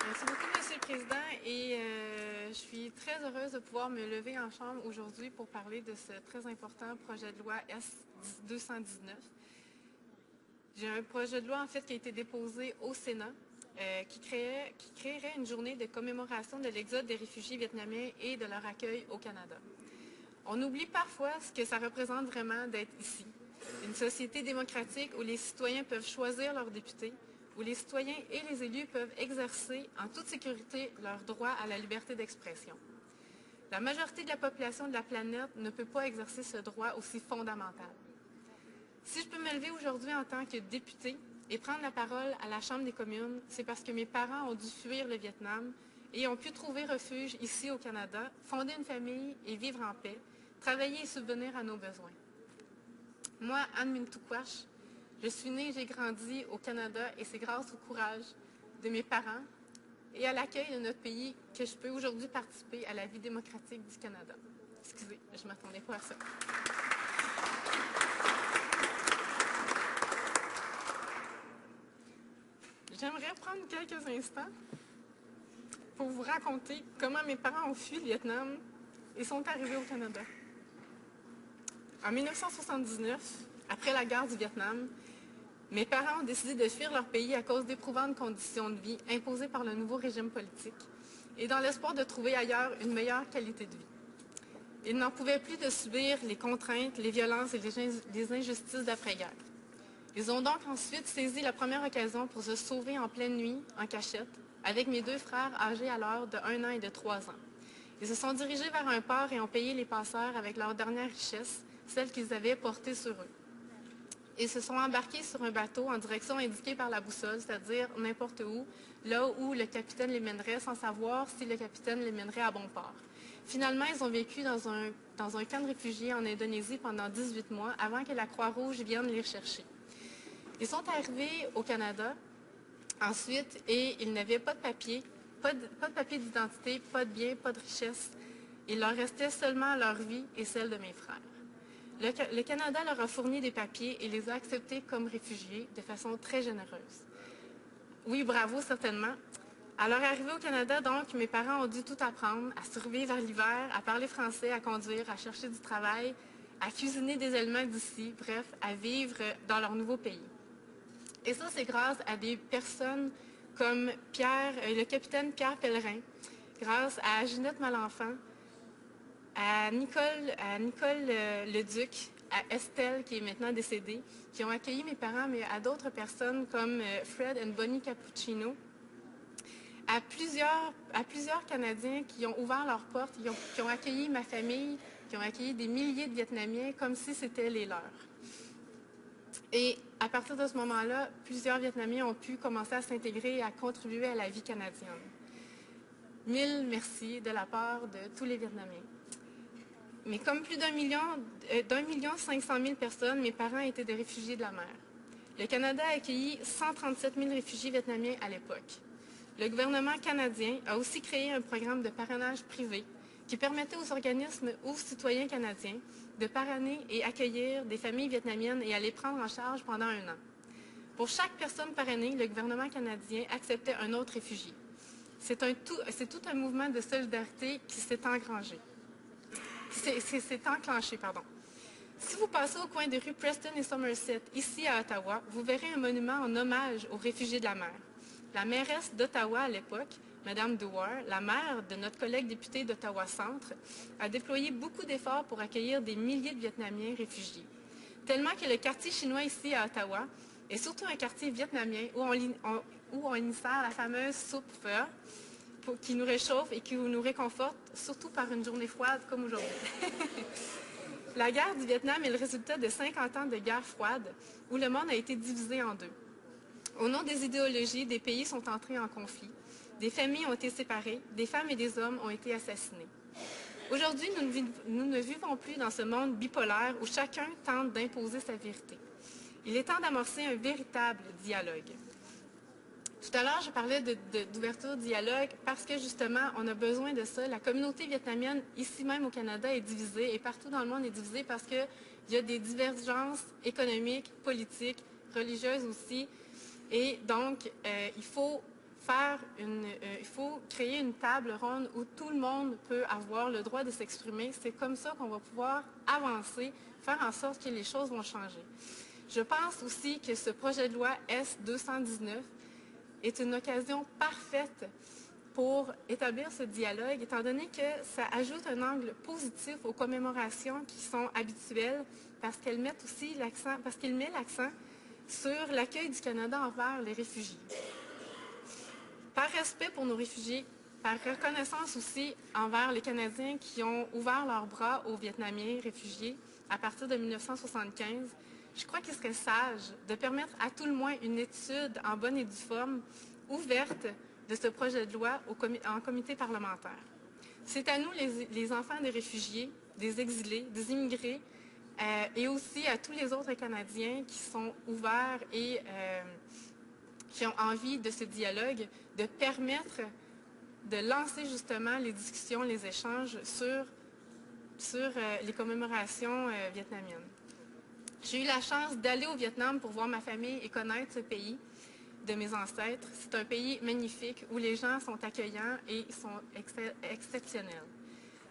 Merci beaucoup, Monsieur le Président, et je suis très heureuse de pouvoir me lever en chambre aujourd'hui pour parler de ce très important projet de loi S-219. J'ai un projet de loi, en fait, qui a été déposé au Sénat, qui créerait une journée de commémoration de l'exode des réfugiés vietnamiens et de leur accueil au Canada. On oublie parfois ce que ça représente vraiment d'être ici. Une société démocratique où les citoyens peuvent choisir leurs députés, où les citoyens et les élus peuvent exercer en toute sécurité leur droit à la liberté d'expression. La majorité de la population de la planète ne peut pas exercer ce droit aussi fondamental. Si je peux me lever aujourd'hui en tant que députée et prendre la parole à la Chambre des communes, c'est parce que mes parents ont dû fuir le Vietnam et ont pu trouver refuge ici au Canada, fonder une famille et vivre en paix, travailler et subvenir à nos besoins. Moi, Anne Mintuquash, je suis née et j'ai grandi au Canada et c'est grâce au courage de mes parents et à l'accueil de notre pays que je peux aujourd'hui participer à la vie démocratique du Canada. Excusez, je ne m'attendais pas à ça. J'aimerais prendre quelques instants pour vous raconter comment mes parents ont fui le Vietnam et sont arrivés au Canada. En 1979, après la guerre du Vietnam, mes parents ont décidé de fuir leur pays à cause d'éprouvantes conditions de vie imposées par le nouveau régime politique et dans l'espoir de trouver ailleurs une meilleure qualité de vie. Ils n'en pouvaient plus de subir les contraintes, les violences et les injustices d'après-guerre. Ils ont donc ensuite saisi la première occasion pour se sauver en pleine nuit, en cachette, avec mes deux frères âgés alors de 1 an et de 3 ans. Ils se sont dirigés vers un port et ont payé les passeurs avec leur dernière richesse, celle qu'ils avaient portée sur eux. Ils se sont embarqués sur un bateau en direction indiquée par la boussole, c'est-à-dire n'importe où, là où le capitaine les mènerait sans savoir si le capitaine les mènerait à bon port. Finalement, ils ont vécu dans un camp de réfugiés en Indonésie pendant 18 mois avant que la Croix-Rouge vienne les chercher. Ils sont arrivés au Canada ensuite et ils n'avaient pas de papier, pas de papier d'identité, pas de biens, pas de richesse. Il leur restait seulement leur vie et celle de mes frères. Le Canada leur a fourni des papiers et les a acceptés comme réfugiés de façon très généreuse. Oui, bravo, certainement. À leur arrivée au Canada, donc, mes parents ont dû tout apprendre, à survivre à l'hiver, à parler français, à conduire, à chercher du travail, à cuisiner des aliments d'ici, bref, à vivre dans leur nouveau pays. Et ça, c'est grâce à des personnes comme le capitaine Pierre Pellerin, grâce à Ginette Malenfant, à Nicole Leduc, à Estelle, qui est maintenant décédée, qui ont accueilli mes parents, mais à d'autres personnes comme Fred et Bonnie Cappuccino, à plusieurs Canadiens qui ont ouvert leurs portes, qui ont accueilli ma famille, qui ont accueilli des milliers de Vietnamiens comme si c'était les leurs. Et à partir de ce moment-là, plusieurs Vietnamiens ont pu commencer à s'intégrer et à contribuer à la vie canadienne. Mille merci de la part de tous les Vietnamiens. Mais comme plus d'1 million 500 000 personnes, mes parents étaient des réfugiés de la mer. Le Canada a accueilli 137 000 réfugiés vietnamiens à l'époque. Le gouvernement canadien a aussi créé un programme de parrainage privé qui permettait aux organismes ou aux citoyens canadiens de parrainer et accueillir des familles vietnamiennes et à les prendre en charge pendant 1 an. Pour chaque personne parrainée, le gouvernement canadien acceptait un autre réfugié. C'est tout un mouvement de solidarité qui s'est enclenché. Si vous passez au coin des rues Preston et Somerset, ici à Ottawa, vous verrez un monument en hommage aux réfugiés de la mer. La mairesse d'Ottawa à l'époque, Mme Dewar, la mère de notre collègue député d'Ottawa-Centre, a déployé beaucoup d'efforts pour accueillir des milliers de Vietnamiens réfugiés. Tellement que le quartier chinois ici à Ottawa est surtout un quartier vietnamien où on y sert la fameuse soupe pho qui nous réchauffe et qui nous réconforte, surtout par une journée froide comme aujourd'hui. La guerre du Vietnam est le résultat de 50 ans de guerre froide où le monde a été divisé en deux. Au nom des idéologies, des pays sont entrés en conflit, des familles ont été séparées, des femmes et des hommes ont été assassinés. Aujourd'hui, nous ne vivons plus dans ce monde bipolaire où chacun tente d'imposer sa vérité. Il est temps d'amorcer un véritable dialogue. Tout à l'heure, je parlais d'ouverture dialogue parce que, justement, on a besoin de ça. La communauté vietnamienne, ici même au Canada, est divisée et partout dans le monde est divisée parce qu'il y a des divergences économiques, politiques, religieuses aussi. Et donc, il faut il faut créer une table ronde où tout le monde peut avoir le droit de s'exprimer. C'est comme ça qu'on va pouvoir avancer, faire en sorte que les choses vont changer. Je pense aussi que ce projet de loi S-219 est une occasion parfaite pour établir ce dialogue, étant donné que ça ajoute un angle positif aux commémorations qui sont habituelles, parce qu'elles mettent aussi l'accent, parce qu'il met l'accent sur l'accueil du Canada envers les réfugiés. Par respect pour nos réfugiés, par reconnaissance aussi envers les Canadiens qui ont ouvert leurs bras aux Vietnamiens réfugiés à partir de 1975, je crois qu'il serait sage de permettre à tout le moins une étude en bonne et due forme ouverte de ce projet de loi en comité parlementaire. C'est à nous, les enfants des réfugiés, des exilés, des immigrés, et aussi à tous les autres Canadiens qui sont ouverts et qui ont envie de ce dialogue, de permettre de lancer justement les discussions, les échanges sur les commémorations vietnamiennes. J'ai eu la chance d'aller au Vietnam pour voir ma famille et connaître ce pays de mes ancêtres. C'est un pays magnifique où les gens sont accueillants et sont exceptionnels.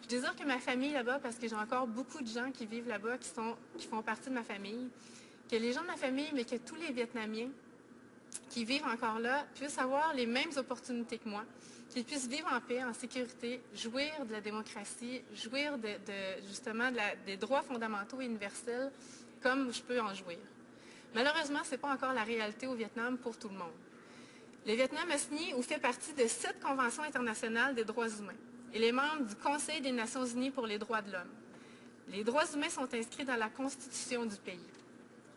Je désire que ma famille là-bas, parce que j'ai encore beaucoup de gens qui vivent là-bas, qui font partie de ma famille, que les gens de ma famille, mais que tous les Vietnamiens qui vivent encore là puissent avoir les mêmes opportunités que moi, qu'ils puissent vivre en paix, en sécurité, jouir de la démocratie, jouir justement des droits fondamentaux et universels comme je peux en jouir. Malheureusement, ce n'est pas encore la réalité au Vietnam pour tout le monde. Le Vietnam a signé ou fait partie de 7 conventions internationales des droits humains. Il est membre du Conseil des Nations unies pour les droits de l'homme. Les droits humains sont inscrits dans la Constitution du pays.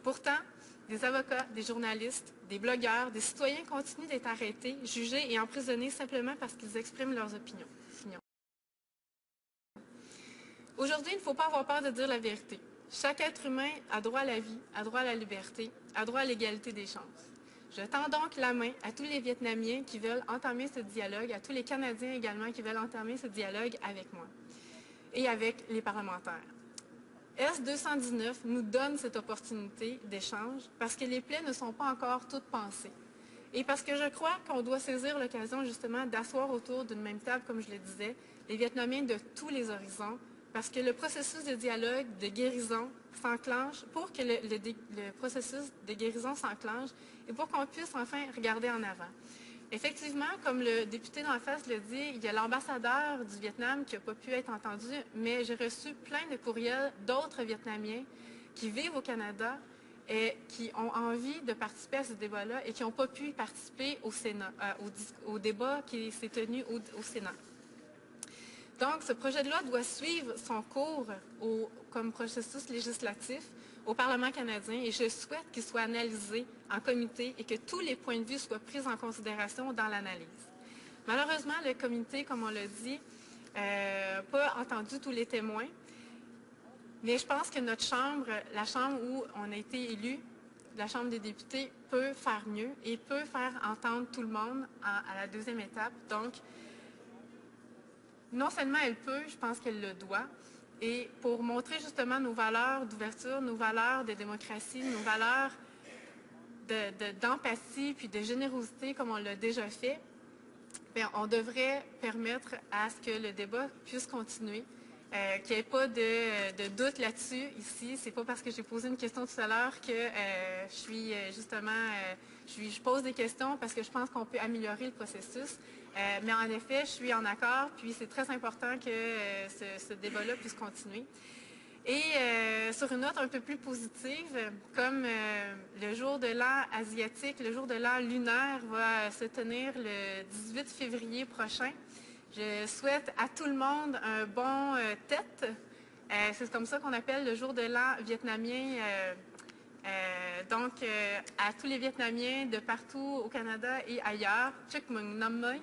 Pourtant, des avocats, des journalistes, des blogueurs, des citoyens continuent d'être arrêtés, jugés et emprisonnés simplement parce qu'ils expriment leurs opinions. Aujourd'hui, il ne faut pas avoir peur de dire la vérité. Chaque être humain a droit à la vie, a droit à la liberté, a droit à l'égalité des chances. Je tends donc la main à tous les Vietnamiens qui veulent entamer ce dialogue, à tous les Canadiens également qui veulent entamer ce dialogue avec moi et avec les parlementaires. S-219 nous donne cette opportunité d'échange parce que les plaies ne sont pas encore toutes pensées. Et parce que je crois qu'on doit saisir l'occasion justement d'asseoir autour d'une même table, comme je le disais, les Vietnamiens de tous les horizons, parce que le processus de dialogue, de guérison s'enclenche, pour que le processus de guérison s'enclenche et pour qu'on puisse enfin regarder en avant. Effectivement, comme le député d'en face le dit, il y a l'ambassadeur du Vietnam qui n'a pas pu être entendu, mais j'ai reçu plein de courriels d'autres Vietnamiens qui vivent au Canada et qui ont envie de participer à ce débat-là et qui n'ont pas pu participer au Sénat, au débat qui s'est tenu au Sénat. Donc, ce projet de loi doit suivre son cours comme processus législatif au Parlement canadien et je souhaite qu'il soit analysé en comité et que tous les points de vue soient pris en considération dans l'analyse. Malheureusement, le comité, comme on l'a dit, n'a pas entendu tous les témoins, mais je pense que notre chambre, la chambre où on a été élu, la Chambre des députés, peut faire mieux et peut faire entendre tout le monde à la deuxième étape. Donc, non seulement elle peut, je pense qu'elle le doit. Et pour montrer justement nos valeurs d'ouverture, nos valeurs de démocratie, nos valeurs d'empathie puis de générosité comme on l'a déjà fait, bien, on devrait permettre à ce que le débat puisse continuer, qu'il n'y ait pas de doute là-dessus ici. C'est pas parce que j'ai posé une question tout à l'heure que je suis justement... je pose des questions parce que je pense qu'on peut améliorer le processus. Mais en effet, je suis en accord, puis c'est très important que ce débat-là puisse continuer. Et sur une note un peu plus positive, comme le jour de l'an asiatique, le jour de l'an lunaire va se tenir le 18 février prochain, je souhaite à tout le monde un bon Tet. C'est comme ça qu'on appelle le jour de l'an vietnamien. Donc, à tous les Vietnamiens de partout au Canada et ailleurs, Chúc mừng năm mới.